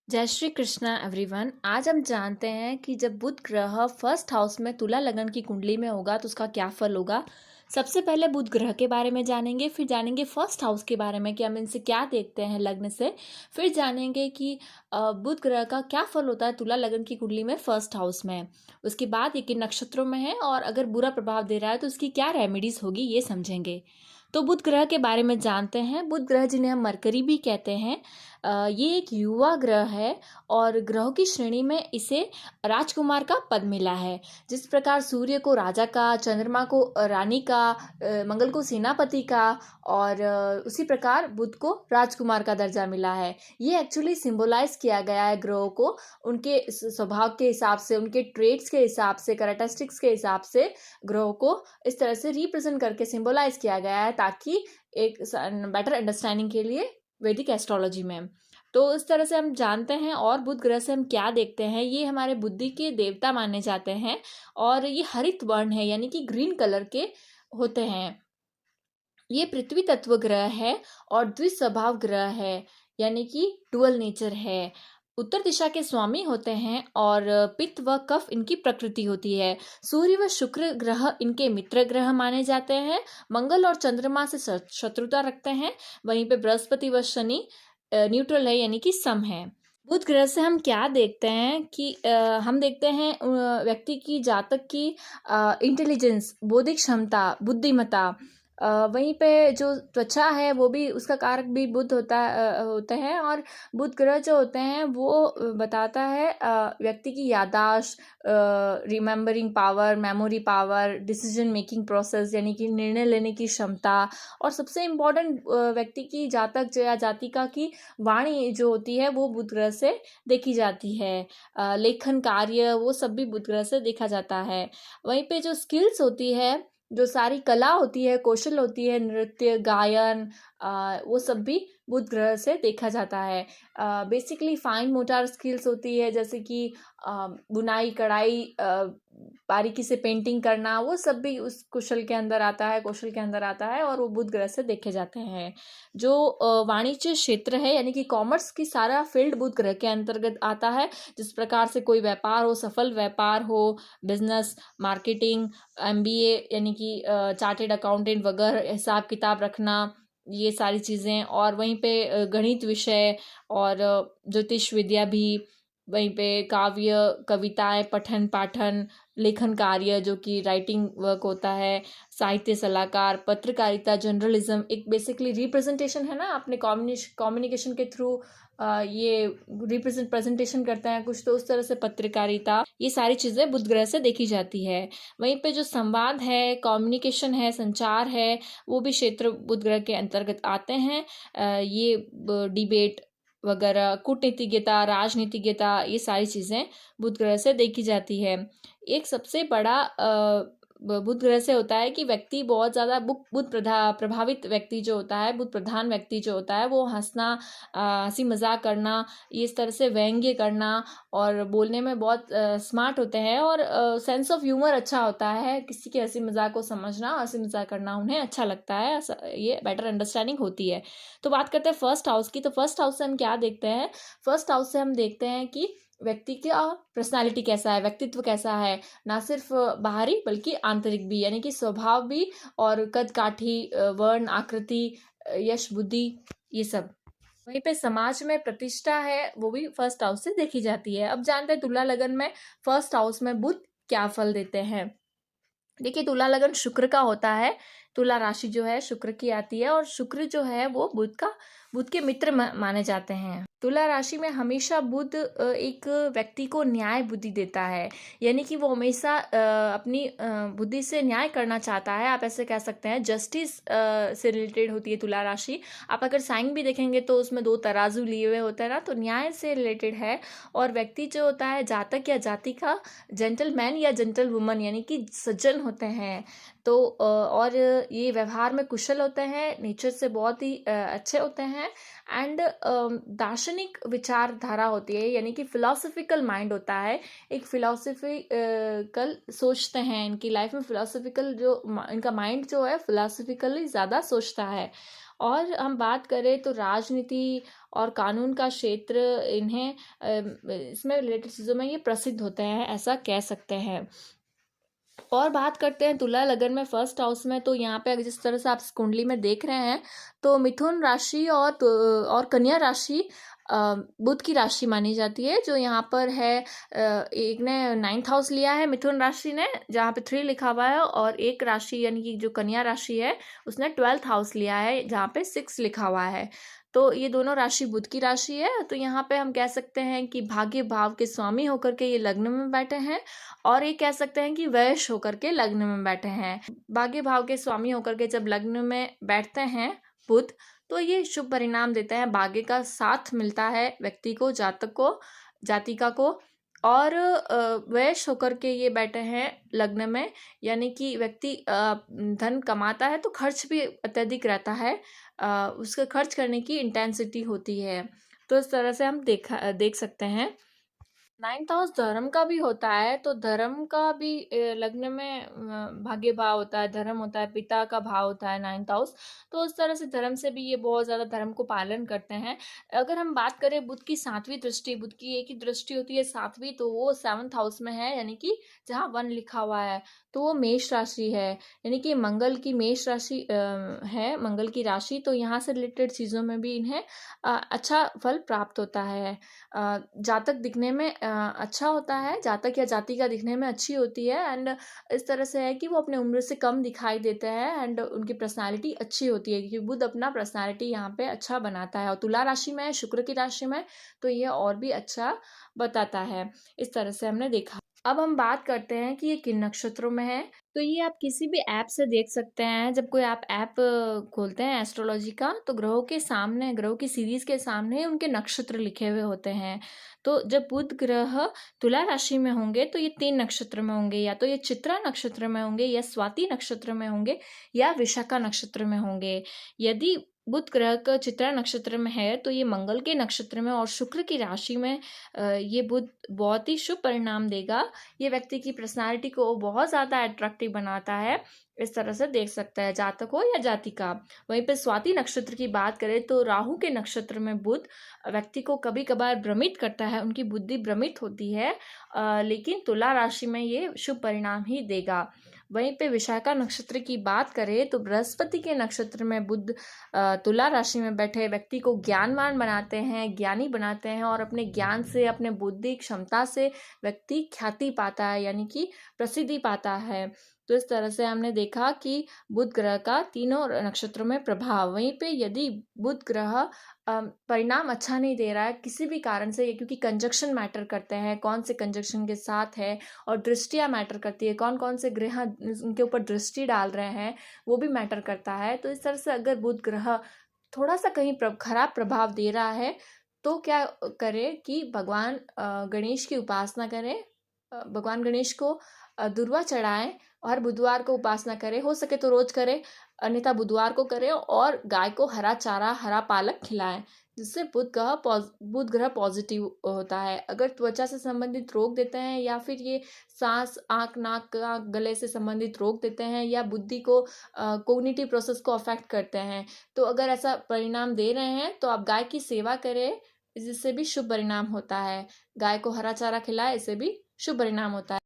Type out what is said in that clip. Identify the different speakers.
Speaker 1: जय श्री कृष्णा एवरीवन। आज हम जानते हैं कि जब बुध ग्रह फर्स्ट हाउस में तुला लगन की कुंडली में होगा तो उसका क्या फल होगा। सबसे पहले बुध ग्रह के बारे में जानेंगे, फिर जानेंगे फर्स्ट हाउस के बारे में कि हम इनसे क्या देखते हैं लग्न से। फिर जानेंगे कि बुध ग्रह का क्या फल होता है तुला लगन की कुंडली में फर्स्ट हाउस में। उसके बाद ये किन नक्षत्रों में है और अगर बुरा प्रभाव दे रहा है तो उसकी क्या रेमेडीज होगी ये समझेंगे। तो बुध ग्रह के बारे में जानते हैं। बुध ग्रह जिन्हें हम मरकरी भी कहते हैं, ये एक युवा ग्रह है और ग्रहों की श्रेणी में इसे राजकुमार का पद मिला है। जिस प्रकार सूर्य को राजा का, चंद्रमा को रानी का, मंगल को सेनापति का और उसी प्रकार बुध को राजकुमार का दर्जा मिला है। ये एक्चुअली सिंबलाइज किया गया है ग्रहों को उनके स्वभाव के हिसाब से, उनके ट्रेट्स के हिसाब से, कैरेक्टरिस्टिक्स के हिसाब से ग्रहों को इस तरह से रिप्रेजेंट करके सिंबलाइज किया गया है ताकि एक बेटर अंडरस्टैंडिंग के लिए वैदिक एस्ट्रोलॉजी में। तो इस तरह से हम जानते हैं। और बुध ग्रह से हम क्या देखते हैं, ये हमारे बुद्धि के देवता माने जाते हैं और ये हरित वर्ण है यानी कि ग्रीन कलर के होते हैं। ये पृथ्वी तत्व ग्रह है और द्विस्वभाव ग्रह है यानी कि डुअल नेचर है। उत्तर दिशा के स्वामी होते हैं और पित्त व कफ इनकी प्रकृति होती है। सूर्य व शुक्र ग्रह इनके मित्र ग्रह माने जाते हैं। मंगल और चंद्रमा से शत्रुता रखते हैं। वहीं पे बृहस्पति व शनि न्यूट्रल है यानी कि सम है। बुध ग्रह से हम क्या देखते हैं कि हम देखते हैं व्यक्ति की जातक की इंटेलिजेंस, बौद्धिक क्षमता, बुद्धिमत्ता। वहीं पे जो त्वचा है वो भी उसका कारक भी बुध होते हैं। और बुध ग्रह जो होते हैं वो बताता है व्यक्ति की याददाश्त, remembering power, memory power, decision making process यानी कि निर्णय लेने की क्षमता। और सबसे इम्पोर्टेंट व्यक्ति की जातक या जातिका की वाणी जो होती है वो बुध ग्रह से देखी जाती है। लेखन कार्य वो सब भी बुध ग्रह से देखा जाता है। वहीं पे जो स्किल्स होती है, जो सारी कला होती है, कौशल होती है, नृत्य, गायन, वो सब भी बुध ग्रह से देखा जाता है। बेसिकली फाइन मोटर स्किल्स होती है जैसे कि बुनाई, कढ़ाई, बारीकी से पेंटिंग करना, वो सब भी उस कुशल के अंदर आता है, कौशल के अंदर आता है और वो बुध ग्रह से देखे जाते हैं। जो वाणिज्य क्षेत्र है यानी कि कॉमर्स की सारा फील्ड बुध ग्रह के अंतर्गत आता है। जिस प्रकार से कोई व्यापार हो, सफल व्यापार हो, बिजनेस, मार्केटिंग, एमबीए यानी कि चार्टेड अकाउंटेंट वगैरह, हिसाब किताब रखना, ये सारी चीज़ें। और वहीं पे गणित विषय और ज्योतिष विद्या भी। वहीं पे काव्य, कविताएं, पठन पाठन, लेखन कार्य जो कि राइटिंग वर्क होता है, साहित्य सलाहकार, पत्रकारिता, जर्नलिज्म, एक बेसिकली रिप्रेजेंटेशन है ना, अपने कम्युनिकेशन के थ्रू ये प्रेजेंटेशन करते हैं कुछ, तो उस तरह से पत्रकारिता, ये सारी चीज़ें बुध ग्रह से देखी जाती है। वहीं पे जो संवाद है, कम्युनिकेशन है, संचार है, वो भी क्षेत्र बुध ग्रह के अंतर्गत आते हैं। ये डिबेट वगैरह, कूटनीतिज्ञता, राजनीतिज्ञता, ये सारी चीज़ें बुध ग्रह से देखी जाती है। एक सबसे बड़ा बुध ग्रह से होता है कि व्यक्ति बहुत ज़्यादा बुध प्रभावित व्यक्ति जो होता है, बुध प्रधान व्यक्ति जो होता है, वो हंसना, हंसी मजाक करना, ये इस तरह से व्यंग्य करना और बोलने में बहुत स्मार्ट होते हैं। और सेंस ऑफ ह्यूमर अच्छा होता है, किसी के हंसी मजाक को समझना, हंसी मजाक करना उन्हें अच्छा लगता है, ये बेटर अंडरस्टैंडिंग होती है। तो बात करते हैं फर्स्ट हाउस की। तो फर्स्ट हाउस से हम क्या देखते हैं, फर्स्ट हाउस से हम देखते हैं कि व्यक्ति का पर्सनालिटी कैसा है, व्यक्तित्व कैसा है, ना सिर्फ बाहरी बल्कि आंतरिक भी, यानी कि स्वभाव भी और कद काठी, वर्ण, आकृति, यश, बुद्धि, ये सब। वहीं पे समाज में प्रतिष्ठा है वो भी फर्स्ट हाउस से देखी जाती है। अब जानते हैं तुला लगन में फर्स्ट हाउस में बुध क्या फल देते हैं। देखिए, तुला लगन शुक्र का होता है। तुला राशि जो है शुक्र की आती है और शुक्र जो है वो बुध के मित्र माने जाते हैं। तुला राशि में हमेशा बुध एक व्यक्ति को न्याय बुद्धि देता है, यानी कि वो हमेशा अपनी बुद्धि से न्याय करना चाहता है। आप ऐसे कह सकते हैं, जस्टिस से रिलेटेड होती है तुला राशि। आप अगर साइन भी देखेंगे तो उसमें 2 तराजू लिए हुए होते हैं ना, तो न्याय से रिलेटेड है। और व्यक्ति जो होता है, जातक या जातिका, जेंटलमैन या जेंटल वुमन यानी कि सज्जन होते हैं। तो और ये व्यवहार में कुशल होते हैं, नेचर से बहुत ही अच्छे होते हैं। एंड दार्शनिक विचारधारा होती है, यानी कि फिलोसफिकल माइंड होता है। एक फिलोसफिकल सोचते हैं, इनकी लाइफ में फिलोसफिकल जो इनका माइंड जो है फिलोसफिकली ज़्यादा सोचता है। और हम बात करें तो राजनीति और कानून का क्षेत्र इन्हें इसमें रिलेटेड चीज़ों में ये प्रसिद्ध होते हैं, ऐसा कह सकते हैं। और बात करते हैं तुला लगन में फर्स्ट हाउस में, तो यहाँ पे जिस तरह से आप इस कुंडली में देख रहे हैं, तो मिथुन राशि और कन्या राशि बुध की राशि मानी जाती है। जो यहाँ पर है एक ने 9th हाउस लिया है मिथुन राशि ने, जहाँ पे 3 लिखा हुआ है, और एक राशि यानी कि जो कन्या राशि है उसने 12th हाउस लिया है जहाँ पे 6 लिखा हुआ है। तो ये दोनों राशि बुध की राशि है। तो यहाँ पे हम कह सकते हैं कि भाग्य भाव के स्वामी होकर के ये लग्न में बैठे हैं, और ये कह सकते हैं कि वैश होकर के लग्न में बैठे हैं। भाग्य भाव के स्वामी होकर के जब लग्न में बैठते हैं बुध, तो ये शुभ परिणाम देते हैं, भाग्य का साथ मिलता है व्यक्ति को, जातक को, जातिका को। और वैश होकर के ये बैठे हैं लग्न में, यानी कि व्यक्ति धन कमाता है तो खर्च भी अत्यधिक रहता है, उसका खर्च करने की इंटेंसिटी होती है। तो इस तरह से हम देख सकते हैं। 9th हाउस धर्म का भी होता है, तो धर्म का भी लग्न में भाग्य भाव होता है, धर्म होता है, पिता का भाव होता है 9th हाउस। तो उस तरह से धर्म से भी ये बहुत ज़्यादा धर्म को पालन करते हैं। अगर हम बात करें बुध की 7वीं दृष्टि, बुध की एक ही दृष्टि होती है 7वीं, तो वो 7th हाउस में है, यानी कि जहाँ 1 लिखा हुआ है, तो वो मेष राशि है, यानी कि मंगल की मेष राशि है, मंगल की राशि। तो यहाँ से रिलेटेड चीज़ों में भी इन्हें अच्छा फल प्राप्त होता है। जातक दिखने में अच्छा होता है, जातक या जातिका दिखने में अच्छी होती है, एंड इस तरह से है कि वो अपने उम्र से कम दिखाई देते हैं, एंड उनकी पर्सनालिटी अच्छी होती है, क्योंकि बुध अपना पर्सनालिटी यहाँ पे अच्छा बनाता है। और तुला राशि में है, शुक्र की राशि में, तो ये और भी अच्छा बताता है। इस तरह से हमने देखा। अब हम बात करते हैं कि ये किन नक्षत्रों में है। तो ये आप किसी भी ऐप से देख सकते हैं। जब कोई आप ऐप खोलते हैं एस्ट्रोलॉजी का, तो ग्रहों के सामने, ग्रहों की सीरीज के सामने उनके नक्षत्र लिखे हुए होते हैं। तो जब बुध ग्रह तुला राशि में होंगे तो ये 3 नक्षत्र में होंगे, या तो ये चित्रा नक्षत्र में होंगे, या स्वाति नक्षत्र में होंगे, या विशाखा नक्षत्र में होंगे। यदि बुध ग्रह का चित्रा नक्षत्र में है तो ये मंगल के नक्षत्र में और शुक्र की राशि में ये बुध बहुत ही शुभ परिणाम देगा। ये व्यक्ति की पर्सनालिटी को बहुत ज़्यादा अट्रैक्टिव बनाता है। इस तरह से देख सकता है, जातक हो या जातिका। वहीं पे स्वाति नक्षत्र की बात करें तो राहु के नक्षत्र में बुध व्यक्ति को कभी कभार भ्रमित करता है, उनकी बुद्धि भ्रमित होती है, लेकिन तुला राशि में ये शुभ परिणाम ही देगा। वहीं पे विशाखा नक्षत्र की बात करें तो बृहस्पति के नक्षत्र में बुध तुला राशि में बैठे व्यक्ति को ज्ञानवान बनाते हैं, ज्ञानी बनाते हैं, और अपने ज्ञान से, अपने बुद्धि क्षमता से व्यक्ति ख्याति पाता है, यानी कि प्रसिद्धि पाता है। तो इस तरह से हमने देखा कि बुध ग्रह का तीनों नक्षत्रों में प्रभाव। वहीं पे यदि बुध ग्रह परिणाम अच्छा नहीं दे रहा है किसी भी कारण से, क्योंकि कंजक्शन मैटर करते हैं, कौन से कंजक्शन के साथ है, और दृष्टियाँ मैटर करती है, कौन कौन से ग्रह उनके ऊपर दृष्टि डाल रहे हैं, वो भी मैटर करता है। तो इस तरह से अगर बुध ग्रह थोड़ा सा कहीं खराब प्रभाव दे रहा है, तो क्या करें कि भगवान गणेश की उपासना करें, भगवान गणेश को दुर्वा चढ़ाएं, और बुधवार को उपासना करें, हो सके तो रोज करें, अन्यथा बुधवार को करें, और गाय को हरा चारा, हरा पालक खिलाएं, जिससे बुध ग्रह पॉजिटिव होता है। अगर त्वचा से संबंधित रोग देते हैं, या फिर ये सांस, आँख, नाक, गले से संबंधित रोग देते हैं, या बुद्धि को कोग्निटिव प्रोसेस को अफेक्ट करते हैं, तो अगर ऐसा परिणाम दे रहे हैं तो आप गाय की सेवा करें, जिससे भी शुभ परिणाम होता है। गाय को हरा चारा खिलाए, इससे भी शुभ परिणाम होता है।